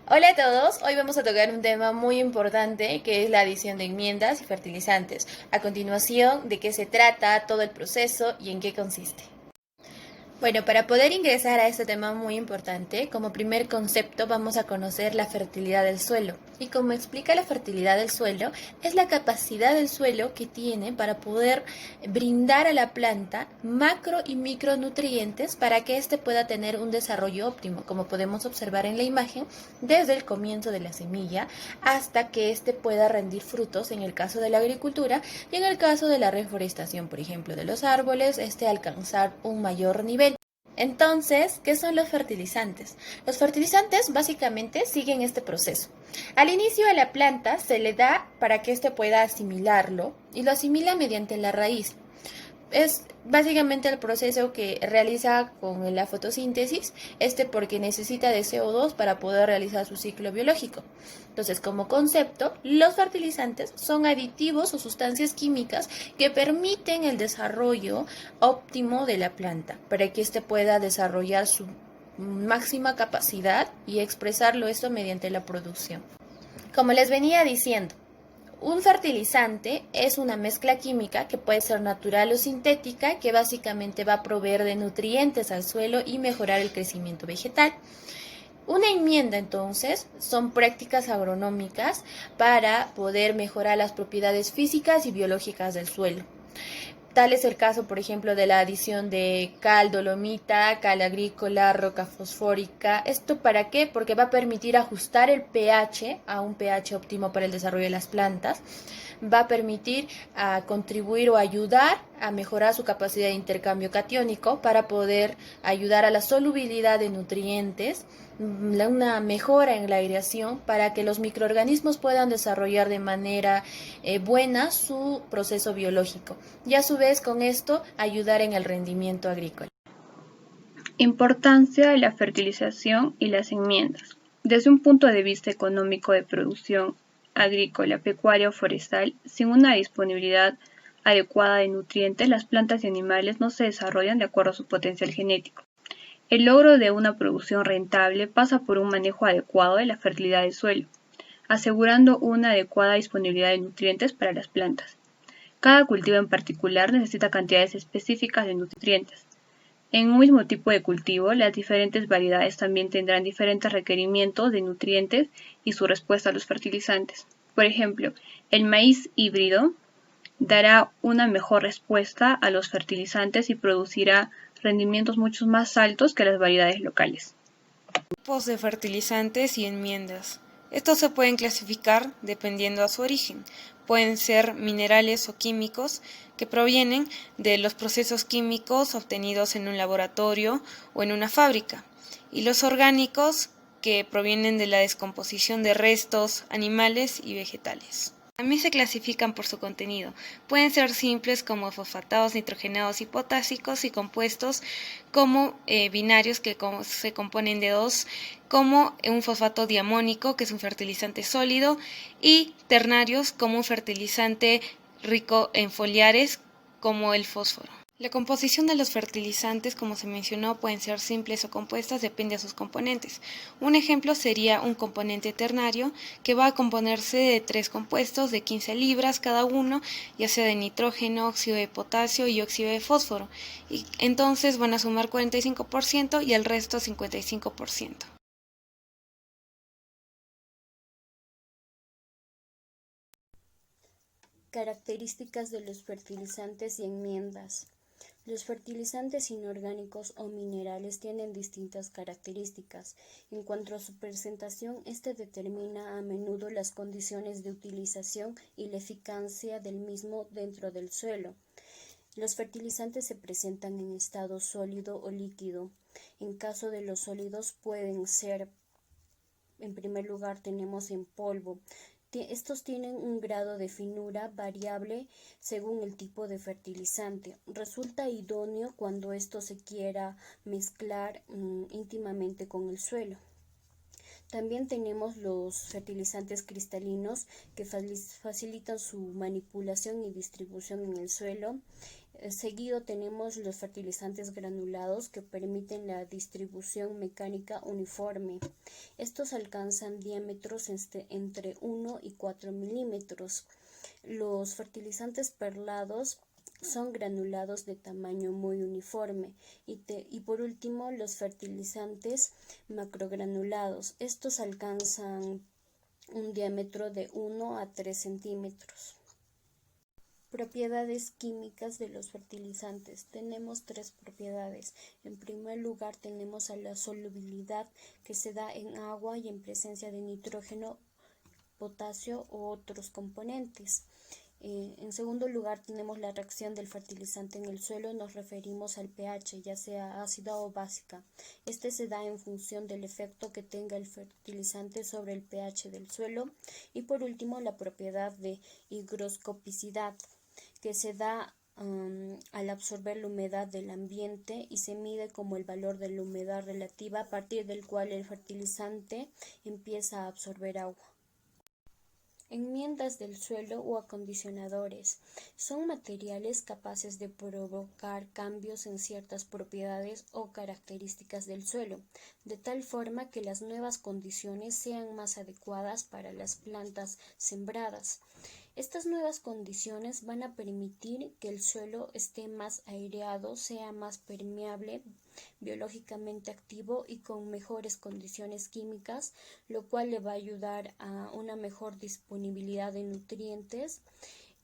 Hola a todos, hoy vamos a tocar un tema muy importante que es la adición de enmiendas y fertilizantes. A continuación, de qué se trata, todo el proceso y en qué consiste. Bueno, para poder ingresar a este tema muy importante, como primer concepto vamos a conocer la fertilidad del suelo. Y como explica la fertilidad del suelo, es la capacidad del suelo que tiene para poder brindar a la planta macro y micronutrientes para que éste pueda tener un desarrollo óptimo, como podemos observar en la imagen, desde el comienzo de la semilla hasta que éste pueda rendir frutos en el caso de la agricultura y en el caso de la reforestación, por ejemplo, de los árboles, alcanzar un mayor nivel. Entonces, ¿qué son los fertilizantes? Los fertilizantes básicamente siguen este proceso. Al inicio de la planta se le da para que éste pueda asimilarlo y lo asimila mediante la raíz. Es básicamente el proceso que realiza con la fotosíntesis, porque necesita de CO2 para poder realizar su ciclo biológico. Entonces, como concepto, los fertilizantes son aditivos o sustancias químicas que permiten el desarrollo óptimo de la planta para que éste pueda desarrollar su máxima capacidad y expresarlo esto mediante la producción. Como les venía diciendo, un fertilizante es una mezcla química que puede ser natural o sintética que básicamente va a proveer de nutrientes al suelo y mejorar el crecimiento vegetal. Una enmienda entonces son prácticas agronómicas para poder mejorar las propiedades físicas y biológicas del suelo. Tal es el caso, por ejemplo, de la adición de cal, dolomita, cal agrícola, roca fosfórica. ¿Esto para qué? Porque va a permitir ajustar el pH a un pH óptimo para el desarrollo de las plantas. Va a permitir contribuir o ayudar a mejorar su capacidad de intercambio catiónico para poder ayudar a la solubilidad de nutrientes, una mejora en la aireación para que los microorganismos puedan desarrollar de manera buena su proceso biológico y a su vez con esto ayudar en el rendimiento agrícola. Importancia de la fertilización y las enmiendas. Desde un punto de vista económico de producción agrícola, pecuaria o forestal, sin una disponibilidad adecuada de nutrientes, las plantas y animales no se desarrollan de acuerdo a su potencial genético. El logro de una producción rentable pasa por un manejo adecuado de la fertilidad del suelo, asegurando una adecuada disponibilidad de nutrientes para las plantas. Cada cultivo en particular necesita cantidades específicas de nutrientes. En un mismo tipo de cultivo, las diferentes variedades también tendrán diferentes requerimientos de nutrientes y su respuesta a los fertilizantes. Por ejemplo, el maíz híbrido dará una mejor respuesta a los fertilizantes y producirá rendimientos mucho más altos que las variedades locales. Tipos de fertilizantes y enmiendas. Estos se pueden clasificar dependiendo a su origen. Pueden ser minerales o químicos que provienen de los procesos químicos obtenidos en un laboratorio o en una fábrica, y los orgánicos que provienen de la descomposición de restos animales y vegetales. También se clasifican por su contenido. Pueden ser simples como fosfatados, nitrogenados y potásicos y compuestos como binarios que se componen de dos, como un fosfato diamónico que es un fertilizante sólido, y ternarios como un fertilizante rico en foliares como el fósforo. La composición de los fertilizantes, como se mencionó, pueden ser simples o compuestas, depende de sus componentes. Un ejemplo sería un componente ternario que va a componerse de 3 compuestos de 15 libras cada uno, ya sea de nitrógeno, óxido de potasio y óxido de fósforo. Y entonces van a sumar 45% y el resto 55%. Características de los fertilizantes y enmiendas. Los fertilizantes inorgánicos o minerales tienen distintas características. En cuanto a su presentación, este determina a menudo las condiciones de utilización y la eficacia del mismo dentro del suelo. Los fertilizantes se presentan en estado sólido o líquido. En caso de los sólidos pueden ser, en primer lugar, tenemos en polvo. Estos tienen un grado de finura variable según el tipo de fertilizante. Resulta idóneo cuando esto se quiera mezclar íntimamente con el suelo. También tenemos los fertilizantes cristalinos que facilitan su manipulación y distribución en el suelo. Seguido tenemos los fertilizantes granulados que permiten la distribución mecánica uniforme. Estos alcanzan diámetros entre 1 y 4 milímetros. Los fertilizantes perlados son granulados de tamaño muy uniforme y por último los fertilizantes macrogranulados. Estos alcanzan un diámetro de 1 a 3 centímetros. Propiedades químicas de los fertilizantes. Tenemos 3 propiedades. En primer lugar tenemos a la solubilidad, que se da en agua y en presencia de nitrógeno, potasio u otros componentes. En segundo lugar tenemos la reacción del fertilizante en el suelo. Nos referimos al pH, ya sea ácida o básica. Este se da en función del efecto que tenga el fertilizante sobre el pH del suelo. Y por último, la propiedad de higroscopicidad, que se da al absorber la humedad del ambiente y se mide como el valor de la humedad relativa a partir del cual el fertilizante empieza a absorber agua. Enmiendas del suelo o acondicionadores son materiales capaces de provocar cambios en ciertas propiedades o características del suelo, de tal forma que las nuevas condiciones sean más adecuadas para las plantas sembradas. Estas nuevas condiciones van a permitir que el suelo esté más aireado, sea más permeable, biológicamente activo y con mejores condiciones químicas, lo cual le va a ayudar a una mejor disponibilidad de nutrientes,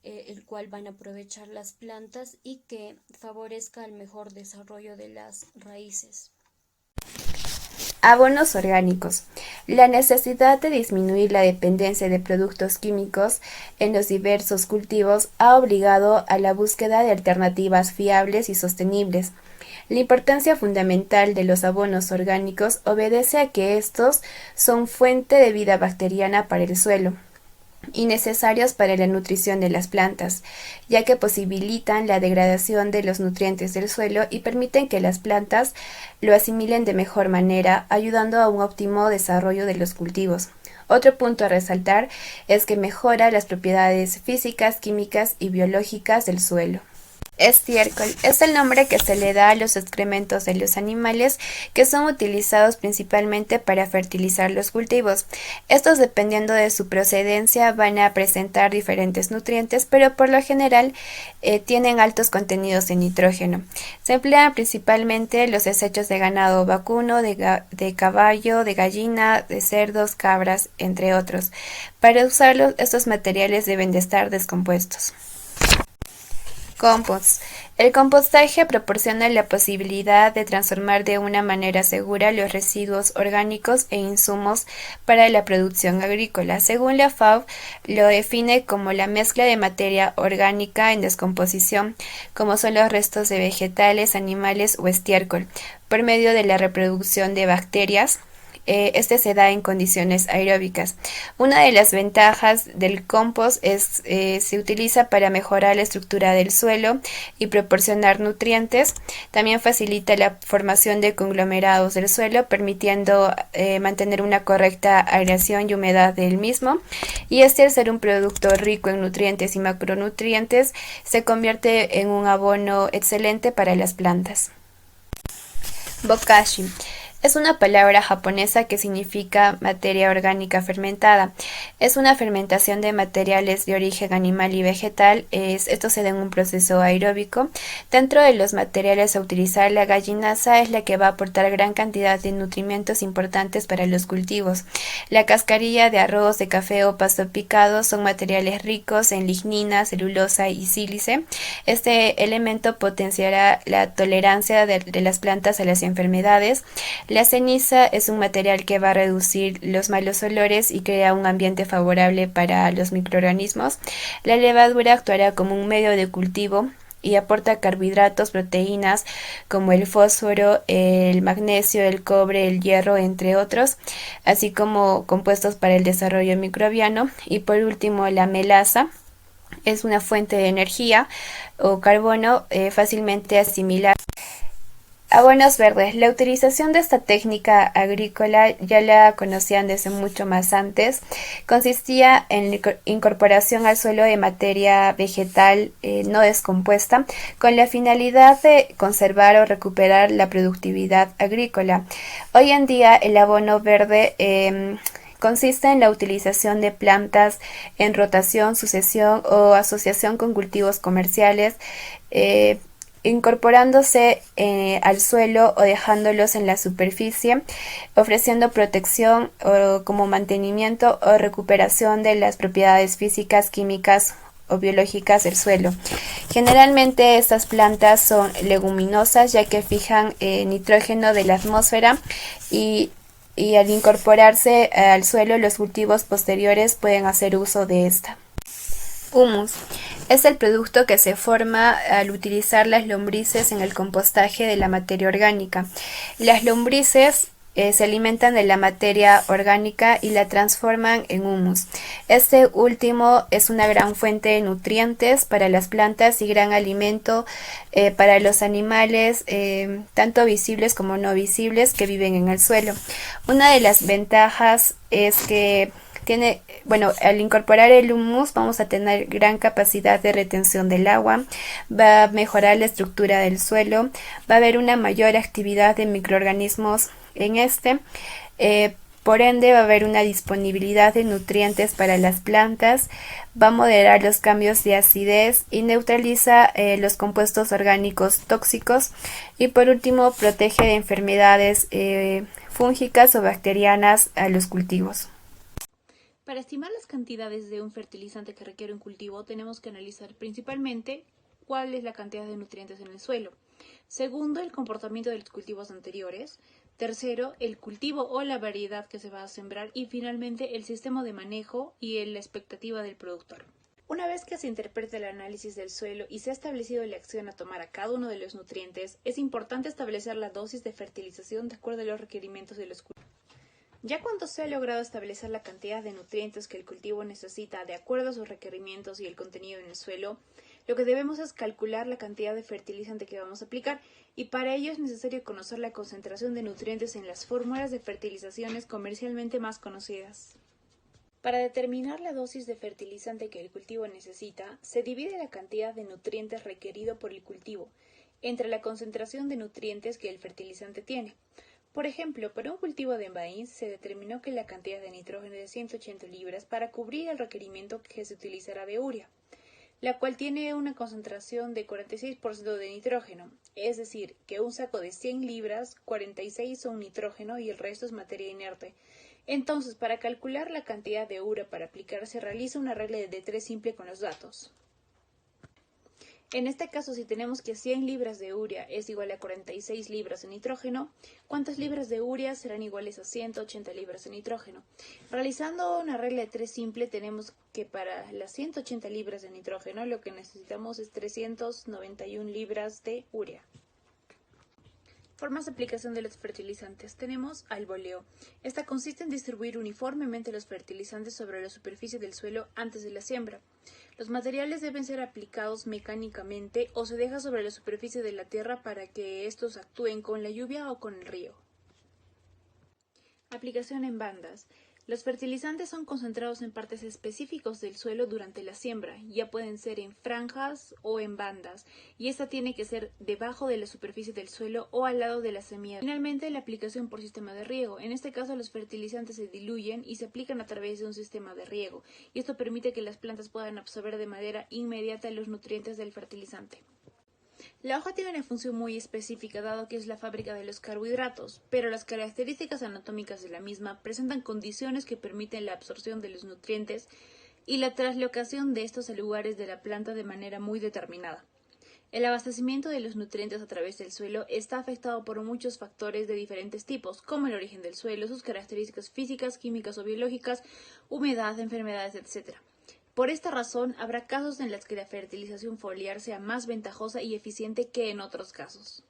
el cual van a aprovechar las plantas y que favorezca el mejor desarrollo de las raíces. Abonos orgánicos. La necesidad de disminuir la dependencia de productos químicos en los diversos cultivos ha obligado a la búsqueda de alternativas fiables y sostenibles. La importancia fundamental de los abonos orgánicos obedece a que estos son fuente de vida bacteriana para el suelo y necesarios para la nutrición de las plantas, ya que posibilitan la degradación de los nutrientes del suelo y permiten que las plantas lo asimilen de mejor manera, ayudando a un óptimo desarrollo de los cultivos. Otro punto a resaltar es que mejora las propiedades físicas, químicas y biológicas del suelo. Estiércol es el nombre que se le da a los excrementos de los animales que son utilizados principalmente para fertilizar los cultivos. Estos, dependiendo de su procedencia, van a presentar diferentes nutrientes, pero por lo general tienen altos contenidos de nitrógeno. Se emplean principalmente los desechos de ganado vacuno, de caballo, de gallina, de cerdos, cabras, entre otros. Para usarlos, estos materiales deben de estar descompuestos. Compost. El compostaje proporciona la posibilidad de transformar de una manera segura los residuos orgánicos e insumos para la producción agrícola. Según la FAO, lo define como la mezcla de materia orgánica en descomposición, como son los restos de vegetales, animales o estiércol, por medio de la reproducción de bacterias. Este se da en condiciones aeróbicas. Una de las ventajas del compost es se utiliza para mejorar la estructura del suelo y proporcionar nutrientes. También facilita la formación de conglomerados del suelo, permitiendo mantener una correcta aireación y humedad del mismo. Y al ser un producto rico en nutrientes y macronutrientes, se convierte en un abono excelente para las plantas. Bokashi. Es una palabra japonesa que significa materia orgánica fermentada. Es una fermentación de materiales de origen animal y vegetal. Esto se da en un proceso aeróbico. Dentro de los materiales a utilizar, la gallinaza es la que va a aportar gran cantidad de nutrimentos importantes para los cultivos. La cascarilla de arroz, de café o pasto picado son materiales ricos en lignina, celulosa y sílice. Este elemento potenciará la tolerancia de las plantas a las enfermedades. La ceniza es un material que va a reducir los malos olores y crea un ambiente favorable para los microorganismos. La levadura actuará como un medio de cultivo y aporta carbohidratos, proteínas como el fósforo, el magnesio, el cobre, el hierro, entre otros, así como compuestos para el desarrollo microbiano. Y por último, la melaza es una fuente de energía o carbono fácilmente asimilable. Abonos verdes. La utilización de esta técnica agrícola ya la conocían desde mucho más antes. Consistía en la incorporación al suelo de materia vegetal no descompuesta con la finalidad de conservar o recuperar la productividad agrícola. Hoy en día el abono verde consiste en la utilización de plantas en rotación, sucesión o asociación con cultivos comerciales, incorporándose al suelo o dejándolos en la superficie, ofreciendo protección como mantenimiento o recuperación de las propiedades físicas, químicas o biológicas del suelo. Generalmente estas plantas son leguminosas ya que fijan nitrógeno de la atmósfera y al incorporarse al suelo los cultivos posteriores pueden hacer uso de esta. Humus es el producto que se forma al utilizar las lombrices en el compostaje de la materia orgánica. Las lombrices se alimentan de la materia orgánica y la transforman en humus. Este último es una gran fuente de nutrientes para las plantas y gran alimento para los animales, tanto visibles como no visibles, que viven en el suelo. Una de las ventajas es que al incorporar el humus vamos a tener gran capacidad de retención del agua, va a mejorar la estructura del suelo, va a haber una mayor actividad de microorganismos en por ende va a haber una disponibilidad de nutrientes para las plantas, va a moderar los cambios de acidez y neutraliza los compuestos orgánicos tóxicos y por último protege de enfermedades fúngicas o bacterianas a los cultivos. Para estimar las cantidades de un fertilizante que requiere un cultivo, tenemos que analizar principalmente cuál es la cantidad de nutrientes en el suelo. Segundo, el comportamiento de los cultivos anteriores. Tercero, el cultivo o la variedad que se va a sembrar. Y finalmente, el sistema de manejo y la expectativa del productor. Una vez que se interpreta el análisis del suelo y se ha establecido la acción a tomar a cada uno de los nutrientes, es importante establecer la dosis de fertilización de acuerdo a los requerimientos de los cultivos. Ya cuando se ha logrado establecer la cantidad de nutrientes que el cultivo necesita de acuerdo a sus requerimientos y el contenido en el suelo, lo que debemos es calcular la cantidad de fertilizante que vamos a aplicar y para ello es necesario conocer la concentración de nutrientes en las fórmulas de fertilizaciones comercialmente más conocidas. Para determinar la dosis de fertilizante que el cultivo necesita, se divide la cantidad de nutrientes requerido por el cultivo entre la concentración de nutrientes que el fertilizante tiene. Por ejemplo, para un cultivo de maíz se determinó que la cantidad de nitrógeno es de 180 libras para cubrir el requerimiento que se utilizará de urea, la cual tiene una concentración de 46% de nitrógeno, es decir, que un saco de 100 libras, 46 son nitrógeno y el resto es materia inerte. Entonces, para calcular la cantidad de urea para aplicar se realiza una regla de 3 simple con los datos. En este caso, si tenemos que 100 libras de urea es igual a 46 libras de nitrógeno, ¿cuántas libras de urea serán iguales a 180 libras de nitrógeno? Realizando una regla de 3 simple, tenemos que para las 180 libras de nitrógeno lo que necesitamos es 391 libras de urea. Formas de aplicación de los fertilizantes. Tenemos al boleo. Esta consiste en distribuir uniformemente los fertilizantes sobre la superficie del suelo antes de la siembra. Los materiales deben ser aplicados mecánicamente o se deja sobre la superficie de la tierra para que estos actúen con la lluvia o con el río. Aplicación en bandas. Los fertilizantes son concentrados en partes específicas del suelo durante la siembra, ya pueden ser en franjas o en bandas, y esta tiene que ser debajo de la superficie del suelo o al lado de la semilla. Finalmente, la aplicación por sistema de riego. En este caso, los fertilizantes se diluyen y se aplican a través de un sistema de riego, y esto permite que las plantas puedan absorber de manera inmediata los nutrientes del fertilizante. La hoja tiene una función muy específica dado que es la fábrica de los carbohidratos, pero las características anatómicas de la misma presentan condiciones que permiten la absorción de los nutrientes y la translocación de estos a lugares de la planta de manera muy determinada. El abastecimiento de los nutrientes a través del suelo está afectado por muchos factores de diferentes tipos, como el origen del suelo, sus características físicas, químicas o biológicas, humedad, enfermedades, etc. Por esta razón, habrá casos en los que la fertilización foliar sea más ventajosa y eficiente que en otros casos.